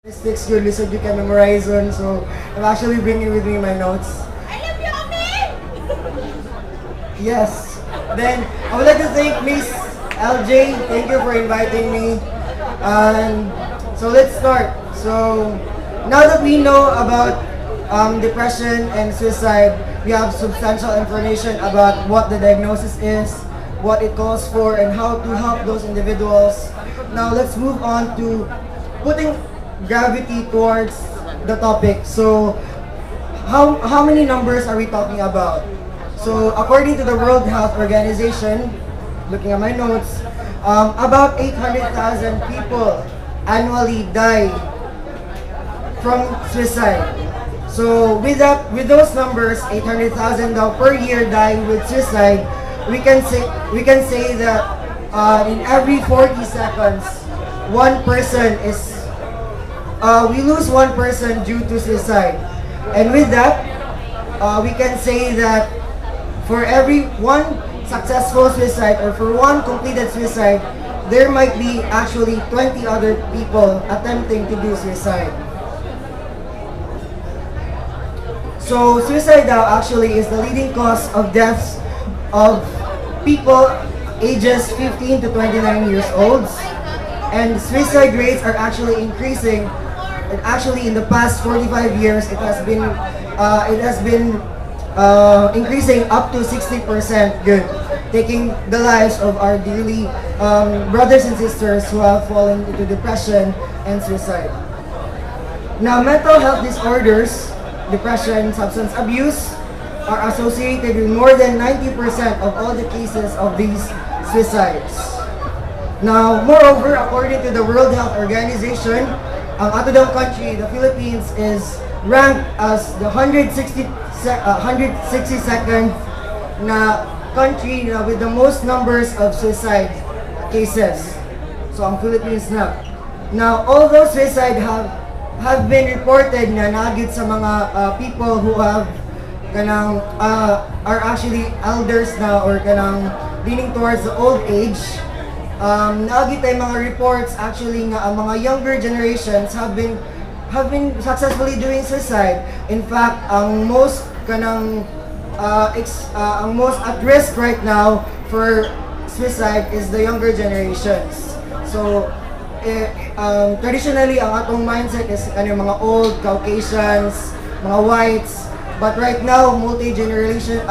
Statistics good so you can memorize on. So I'm actually bringing with me my notes. I love you, Ami! Yes. Then I would like to thank Miss LJ. Thank you for inviting me. So let's start. So now that we know about depression and suicide, we have substantial information about what the diagnosis is, what it calls for, and how to help those individuals. Now let's move on to putting gravity towards the topic. So how many numbers are we talking about? So according to the World Health Organization, looking at my notes, about 800,000 people annually die from suicide. So with those numbers, 800,000 per year die with suicide, we can say that in every 40 seconds, one person is we lose one person due to suicide. And with that, we can say that for every one successful suicide or for one completed suicide, there might be actually 20 other people attempting to do suicide. So suicide now actually is the leading cause of deaths of people ages 15 to 29 years old. And suicide rates are actually increasing. And actually, in the past 45 years, it has been increasing up to 60% good, taking the lives of our dearly brothers and sisters who have fallen into depression and suicide. Now, mental health disorders, depression, substance abuse, are associated with more than 90% of all the cases of these suicides. Now, moreover, according to the World Health Organization, ang ato daw country, the Philippines, is ranked as the 162nd na country na with the most numbers of suicide cases. So ang Philippines na. Now, all those suicide have been reported na nagit sa mga people who have kanang are actually elders na or kanang leaning towards the old age. Naagi tayo mga reports actually nga ang mga younger generations have been successfully doing suicide. In fact, ang most at risk right now for suicide is the younger generations. So traditionally ang atong mindset is mga old Caucasians, mga whites. But right now, multi-generational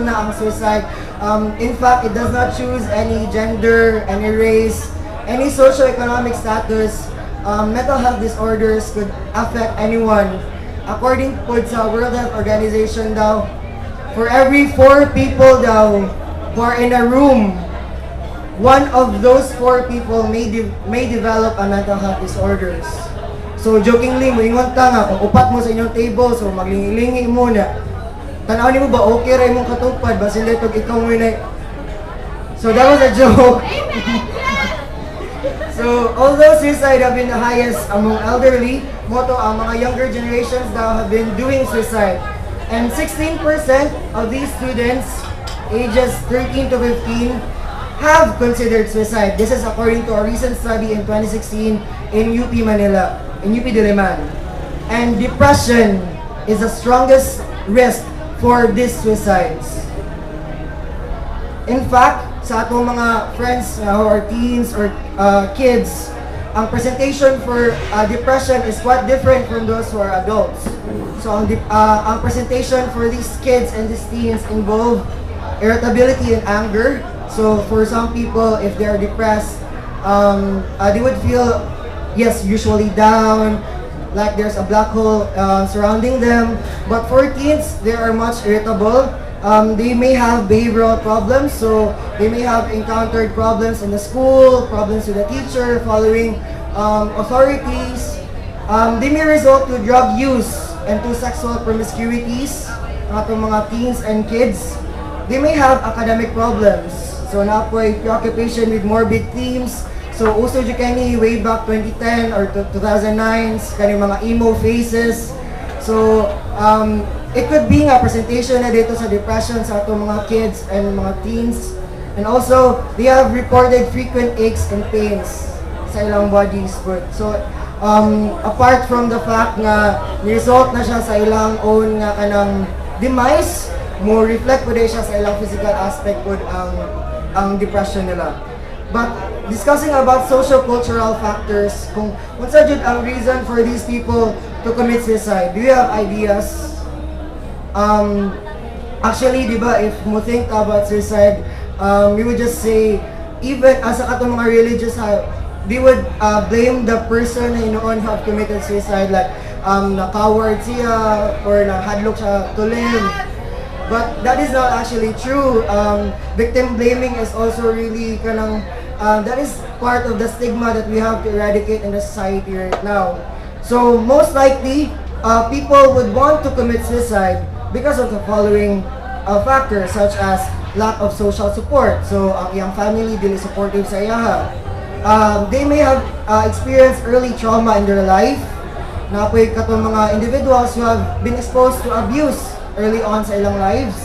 na ang suicide. In fact, it does not choose any gender, any race, any socio-economic status. Mental health disorders could affect anyone. According po sa World Health Organization daw, for every 4 people daw who are in a room, one of those 4 people may develop a mental health disorders. So jokingly, moingon ta nga, kung upat mo sa inyong table, so maglingi-lingi mo na. Tanaw mo ba, okay rin mong katupad, basin letog ikaw mo na. So that was a joke. So although suicide have been the highest among elderly, moto ang mga younger generations now have been doing suicide. And 16% of these students, ages 13 to 15, have considered suicide. This is according to a recent study in 2016 in UP Manila. In UP Diliman. And depression is the strongest risk for these suicides. In fact, sa atong mga friends who are teens or kids, ang presentation for depression is quite different from those who are adults. So ang presentation for these kids and these teens involve irritability and anger. So for some people, if they are depressed, they would feel usually down, like there's a black hole surrounding them. But for teens, they are much irritable. They may have behavioral problems, so they may have encountered problems in the school, problems with the teacher, following authorities. They may result to drug use and to sexual promiscuities, atong mga teens and kids. They may have academic problems, so napoy preoccupation with morbid themes. So uso jud kani way back 2010 or 2009 kani mga emo phases. So it could be nga presentation na dito sa depression sa atong mga kids and mga teens. And also they have reported frequent aches and pains. sa ilang bodies food. So apart from the fact nga ni-result na siya sa ilang own nga kanang demise, mo reflect po siya sa ilang physical aspect po ang depression nila. But discussing about social-cultural factors, kung unsa jud ang reason for these people to commit suicide, do you have ideas? Actually, di ba, if mo think about suicide, we would just say, even as a katong mga religious, they would blame the person na inoon have committed suicide, like na-coward siya or na-hadlock siya to live. But that is not actually true. Victim blaming is also really kanang, that is part of the stigma that we have to eradicate in the society right now. So most likely, people would want to commit suicide because of the following factors, such as lack of social support. So ang iyang family dili supportive sa iyaha. They may have experienced early trauma in their life. Napoy katong mga individuals who have been exposed to abuse early on sa ilang lives.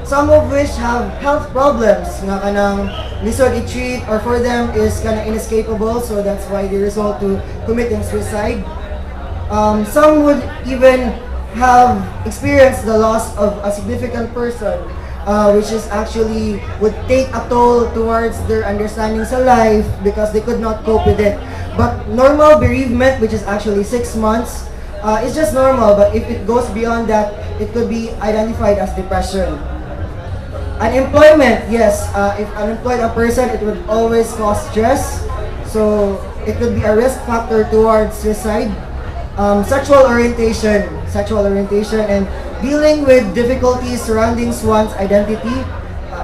Some of which have health problems nga kanang lisod i-treat, or for them is kanang inescapable, so that's why they resort to committing suicide. Some would even have experienced the loss of a significant person, which is actually would take a toll towards their understanding sa life because they could not cope with it. But normal bereavement, which is actually 6 months, is just normal, but if it goes beyond that, it could be identified as depression. Unemployment, yes, if unemployed a person, it would always cause stress, so it could be a risk factor towards suicide. Sexual orientation, and dealing with difficulties surrounding one's identity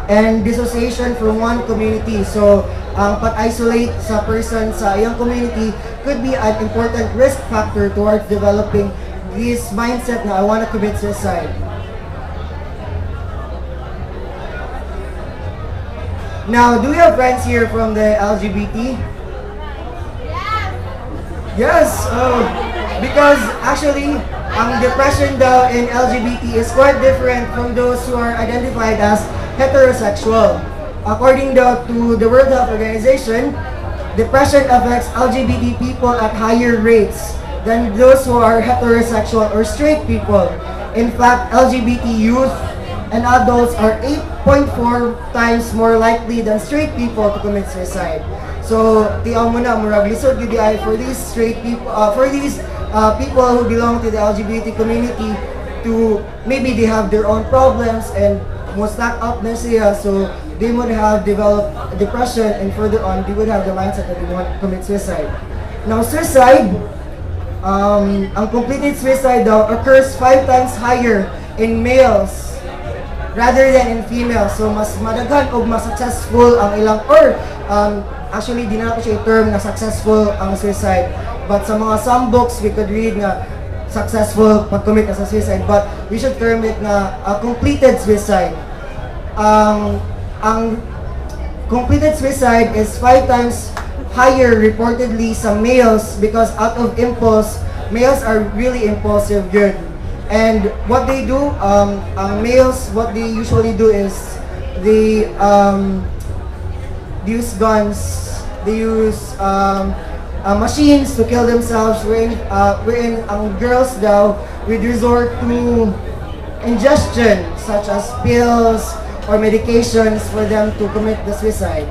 and dissociation from one community. So, ang pag-isolate sa person sa iyang community could be an important risk factor towards developing this mindset na I want to commit suicide. Now, do we have friends here from the LGBT? Yes! Because actually, ang depression daw in LGBT is quite different from those who are identified as heterosexual. According to the World Health Organization, depression affects LGBT people at higher rates than those who are heterosexual or straight people. In fact, LGBT youth and adults are 8.4 times more likely than straight people to commit suicide. So, tiyaw mo na, murag lisod yun di ay for these straight people, for these people who belong to the LGBT community, to maybe they have their own problems and most stack up na siya, so they would have developed depression, and further on, they would have the mindset that they want to commit suicide. Now, suicide, ang completed suicide daw occurs 5 times higher in males rather than in females. So, mas madaghan o mas successful ang ilang, or actually, di na ako siya term na successful ang suicide. But sa mga some books, we could read na successful pag-commit na sa suicide. But we should term it na completed suicide. Ang completed suicide is 5 times higher reportedly sa males because out of impulse, males are really impulsive good. And what they do, ang males, what they usually do is they use guns, they use machines to kill themselves, wherein ang girls daw would resort to ingestion such as pills or medications for them to commit the suicide.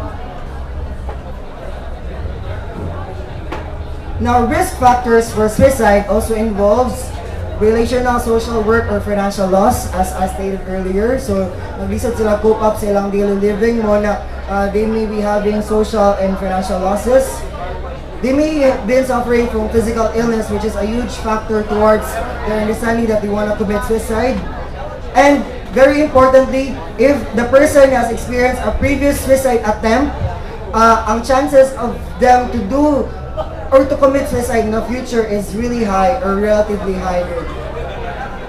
Now, risk factors for suicide also involves relational, social, work, or financial loss, as I stated earlier. So, naglisod sila cope up sa ilang daily living mo na they may be having social and financial losses. They may have been suffering from physical illness, which is a huge factor towards their understanding that they want to commit suicide. And very importantly, if the person has experienced a previous suicide attempt, ang chances of them to do or to commit suicide in the future is really high or relatively high.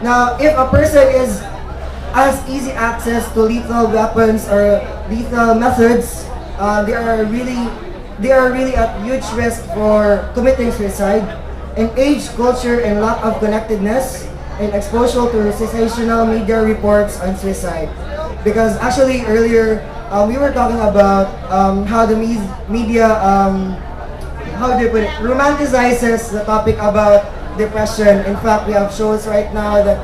Now, if a person has easy access to lethal weapons or lethal methods, they are really at huge risk for committing suicide. And age, culture, and lack of connectedness and exposure to sensational media reports on suicide. Because actually earlier we were talking about how the media how do you put it, romanticizes the topic about depression. In fact, we have shows right now that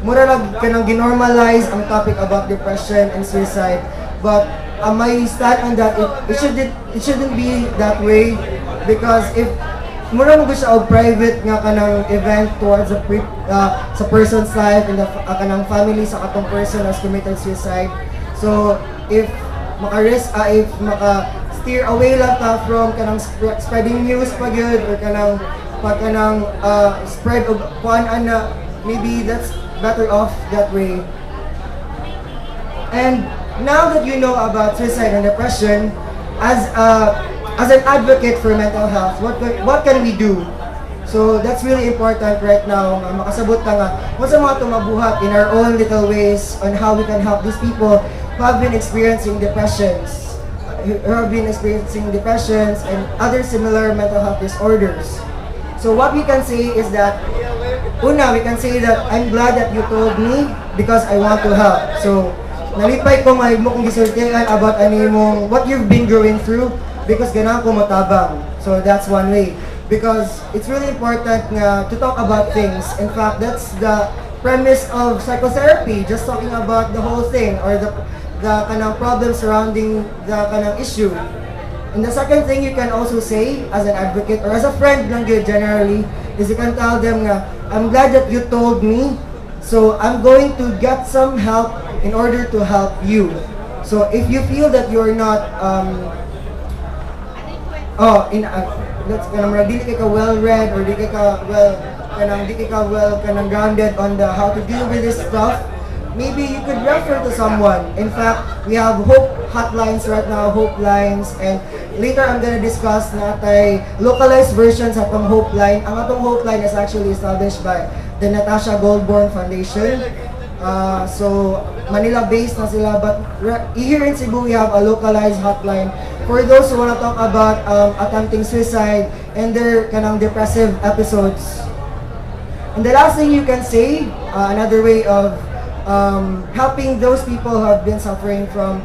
mura lang kanang ginormalize ang topic about depression and suicide. But my stand on that, it shouldn't be that way, because if mura mo siya og private nga kanang event towards sa person's life and the kanang family sa katong person has committed suicide. So if if steer away lang ta from kanang spreading news pa gyud, or kanang spread og kuan ana, maybe that's better off that way. And now that you know about suicide and depression, as an advocate for mental health, what can we do? So that's really important right now. Makasabot ka nga kung sa mga tumabuhat in our own little ways on how we can help these people who have been experiencing depressions, and other similar mental health disorders. So what we can say is that, una, we can say that I'm glad that you told me because I want to help. So nalipay ko nga mo kung gisultian about what you've been going through, because ganang ko motabang. So that's one way. Because it's really important to talk about things. In fact, that's the premise of psychotherapy, just talking about the whole thing, or the kanang problem surrounding the kanang issue. And the second thing you can also say as an advocate or as a friend lang yun generally, is you can tell them I'm glad that you told me, so I'm going to get some help in order to help you. So if you feel that you're not let's dili ka well read, or di ka well grounded on the how to deal with this stuff, maybe you could refer to someone. In fact, we have hope hotlines right now, hope lines, and later I'm gonna discuss natay localized versions of atong hope line. Ang atong hope line is actually established by the Natasha Goldborn Foundation. So Manila based na sila, but here in Cebu we have a localized hotline for those who want to talk about attempting suicide and their kanang depressive episodes. And the last thing you can say, another way of helping those people who have been suffering from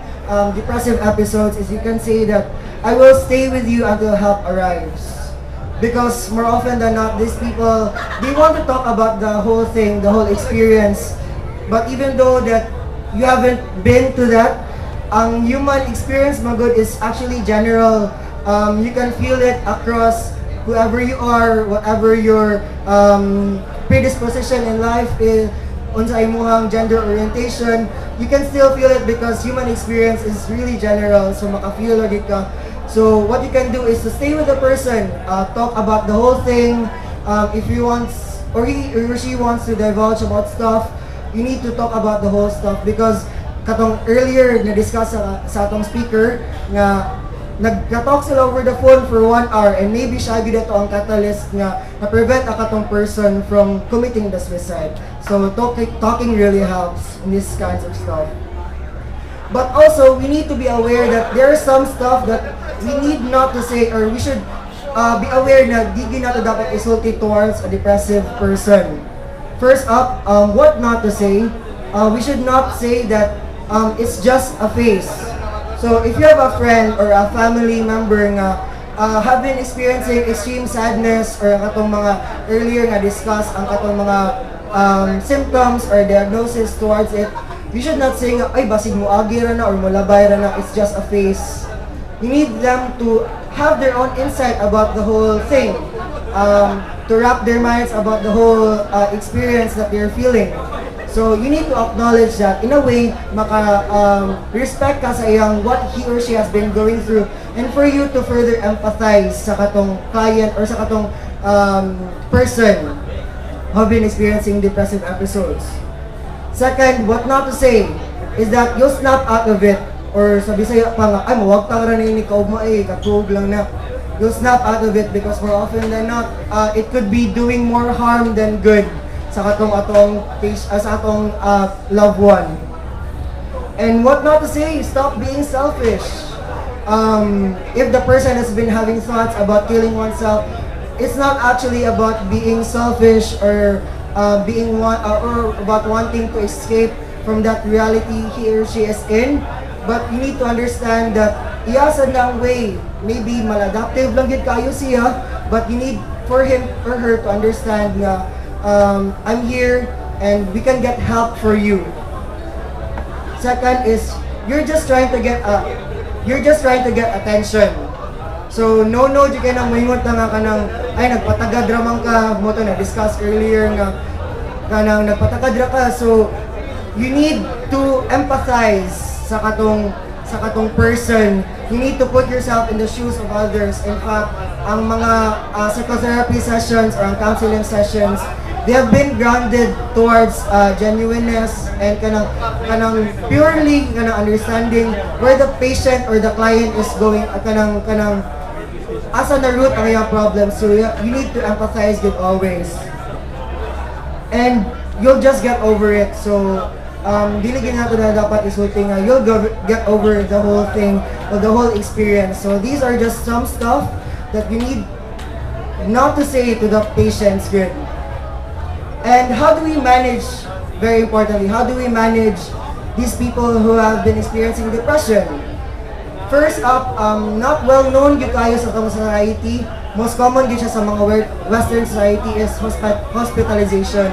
depressive episodes, is you can say that I will stay with you until help arrives. Because more often than not, these people, they want to talk about the whole thing, the whole experience. But even though that you haven't been to that, ang human experience, magod, is actually general. You can feel it across whoever you are, whatever your predisposition in life is, unsay imong gender orientation, you can still feel it because human experience is really general. So makafeel lagi ka. So what you can do is to stay with the person, talk about the whole thing. If he wants, or he or she wants to divulge about stuff, you need to talk about the whole stuff, because katong earlier na-discuss sa atong speaker nga nag-talk sila over the phone for 1 hour, and maybe siya gid ato ang catalyst nga na-prevent ang katong person from committing the suicide. So talking really helps in these kinds of stuff. But also, we need to be aware that there is some stuff that we need not to say, or we should be aware na di nato dapat isulti towards a depressive person. First up, what not to say. We should not say that it's just a phase. So if you have a friend or a family member nga have been experiencing extreme sadness, or ang katong mga earlier nga discuss ang katong mga symptoms or diagnosis towards it, you should not say nga, ay basig mo agi ra na or mulabay ra na, it's just a phase. You need them to have their own insight about the whole thing, to wrap their minds about the whole experience that they're feeling. So you need to acknowledge that, in a way, respect ka sa iyang what he or she has been going through, and for you to further empathize sa katong client or sa katong person who have been experiencing depressive episodes. Second, what not to say is that you'll snap out of it, or sabi sa'yo pa nga, ay mawag ta ra ni kaugma katug lang na. You'll snap out of it because more often than not, it could be doing more harm than good sa atong loved one. And what not to say, stop being selfish. If the person has been having thoughts about killing oneself, it's not actually about being selfish or or about wanting to escape from that reality he or she is in. But you need to understand that iyasa na ang way maybe maladaptive lang gid kayo siya, but you need for him or her to understand na I'm here and we can get help for you. Second is you're just trying to get attention. So no di ka nang mahingot na nga kanang ay nagpatagad ramang ka mo to na discuss earlier nga kanang nagpatagad ra ka, so you need to empathize sa katong person. You need to put yourself in the shoes of others. In fact, ang mga psychotherapy sessions or ang counseling sessions, they have been grounded towards genuineness and kanang purely understanding where the patient or the client is going, kanang asa na root ang iyang problem. So you need to empathize with always, and you'll just get over it. So dili gyud nato na dapat isulti nga you'll get over the whole thing or the whole experience. So these are just some stuff that you need not to say to the patients good. And how do we manage, very importantly, how do we manage these people who have been experiencing depression? First up, not well known gyud kayo sa atong society. Most common gyud siya sa mga Western society is hospitalization.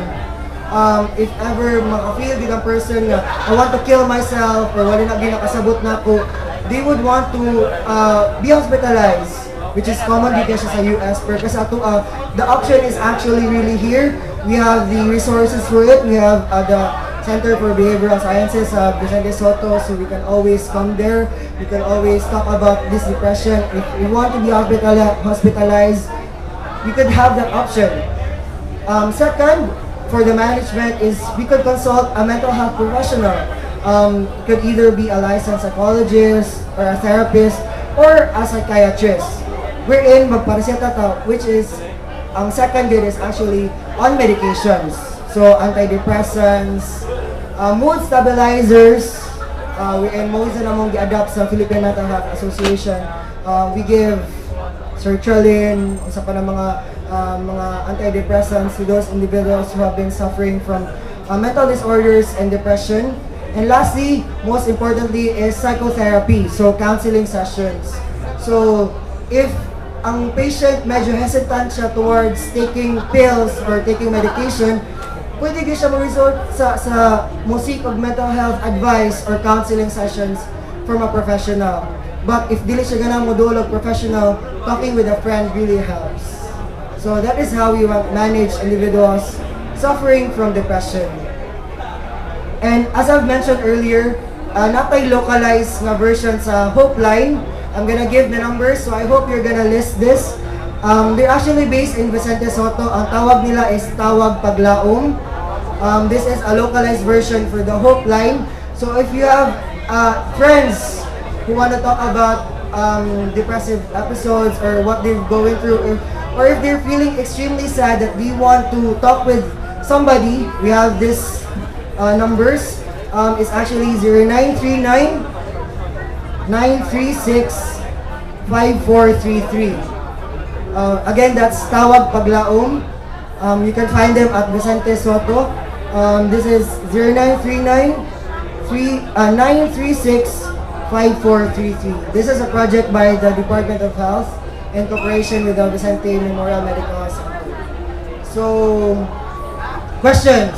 If ever maka-feel gyud ang person nga I want to kill myself or wala na gyud nakasabot na ko, they would want to be hospitalized, which is common gyud siya sa US. Pero kasi the option is actually really here. We have the resources for it. We have the Center for Behavioral Sciences of Vicente Soto, so we can always come there. We can always talk about this depression. If we want to be hospitalized, we could have that option. Second, for the management is we could consult a mental health professional. It could either be a licensed psychologist or a therapist or a psychiatrist. Wherein magpareseta ta, which is ang second good is actually on medications. So antidepressants, mood stabilizers, wherein most na namong gi-adapt sa Philippine Mental Health Association. We give sertraline, isa pa ng mga antidepressants to those individuals who have been suffering from mental disorders and depression. And lastly, most importantly, is psychotherapy, so counseling sessions. So if ang patient medyo hesitant siya towards taking pills or taking medication, pwede gyud siya ma-resort sa seek of mental health advice or counseling sessions from a professional. But if dili siya ganang modulog professional, talking with a friend really helps. So that is how we manage individuals suffering from depression. And as I've mentioned earlier, natay localized na version sa Hope Line. I'm gonna give the numbers, so I hope you're gonna list this. They're actually based in Vicente Soto. Ang tawag nila is Tawag Paglaom. This is a localized version for the Hope Line. So if you have friends who want to talk about depressive episodes or what they're going through, or if they're feeling extremely sad that we want to talk with somebody, we have this numbers. It's actually 0939-936-5433. Again, that's Tawag Paglaom. You can find them at Vicente Soto. This is 0939-936-5433. This is a project by the Department of Health in cooperation with the Vicente Memorial Medical Hospital. So, questions?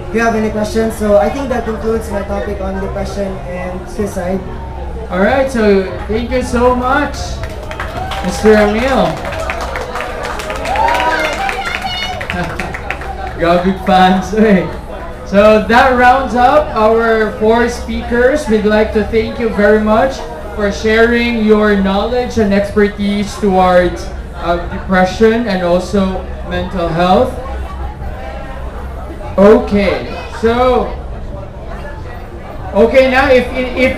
Do you have any questions? So, I think that concludes my topic on depression and suicide. Alright, so thank you so much, Mr. Amiel. Got big fans. Okay. So that rounds up our 4 speakers. We'd like to thank you very much for sharing your knowledge and expertise towards depression and also mental health. Okay, so now if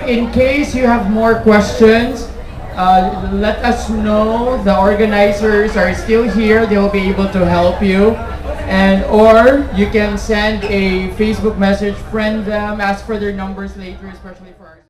in case you have more questions, let us know. The organizers are still here. They will be able to help you. And or you can send a Facebook message, friend them, ask for their numbers later, especially for